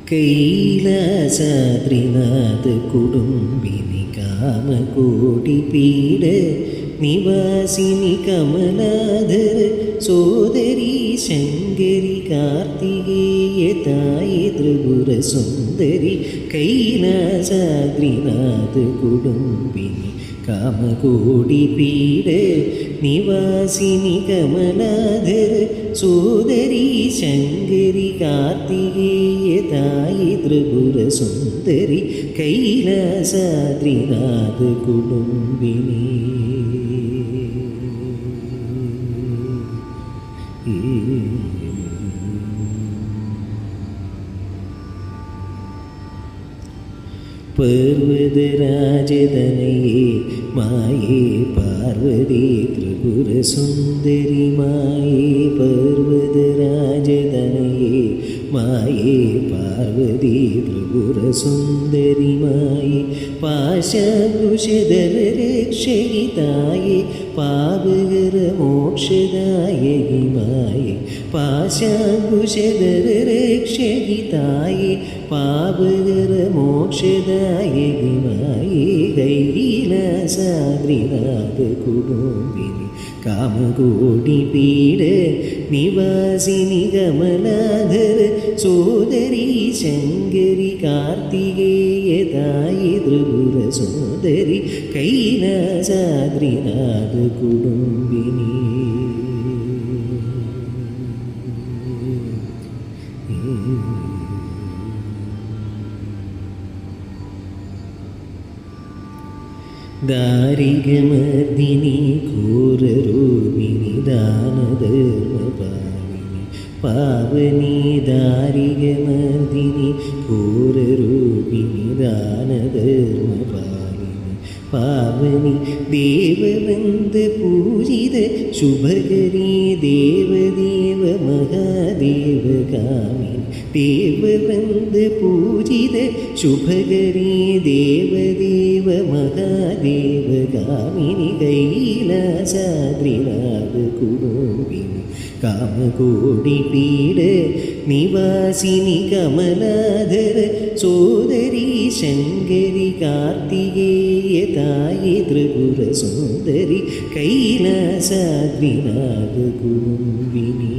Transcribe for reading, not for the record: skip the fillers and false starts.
കൈലാസാദ്രിനാഥ കുടുംബിനി കാമകോടി പീഡ നിവാസിനി കമലാധര സോദരി ശങ്കരി കാർത്തികേയ തായി ത്രിപുര സുന്ദരി കൈലാസാദ്രിനാഥ കുടുംബിനി കാമകോടി പീഡ നിവാസിനി കമലാധര സോദരി ശങ്കരി കാർത്തികേയ തായി ത്രിപുര സുന്ദരി കൈലാസാദ്രിനാഥ കുടുംബിനി. പർവ്വതരാജതനയേ മായേ പാർവതി ത്രിപുര സുന്ദരി മായേ പർവ്വതരാജതനയേ മായേ പാർവതി ത്രിപുര സുന്ദരി മായേ പാശകുശധര രക്ഷയിതായേ പാവകര മോക്ഷദായകി മായേ പാശകുശധര രക്ഷയിതായേ പാവകര മോക്ഷദായകി മായേ കൈലാസാദ്രിനാഥ കുടുംബിനി കാമകോടി പീഡ നിവാസിനി കമലാധര സോദരി ശങ്കരി കാർത്തികേയ തായി ത്രിപുര സുന്ദരി കൈലാസാദ്രിനാഥ കുടുംബിനി. ദാരികമർദിനി ഘോരരൂപിണി ദാനധർമ്മപാലിനി പാവനി ദാരികമർദിനി ഘോരരൂപിണി ദാനധർമ്മപാലിനി പാവനി ദേവവന്ദ പൂജിത ശുഭകരി ദേവദേവ മഹാദേവകാമിനി ദേവവന്ദ പൂജിത ശുഭകരി ദേവദേവ മഹാദേവകാമിനി കൈലാസാദ്രിനാഥ കുടുംബിനി കാമകോടി പീഡ നിവാസിനി കമലാധര സോദരി ശങ്കരി കാർത്തികേയ തായി ത്രിപുര സുന്ദരി കൈലാസാദ്രിനാഥ കുടുംബിനി.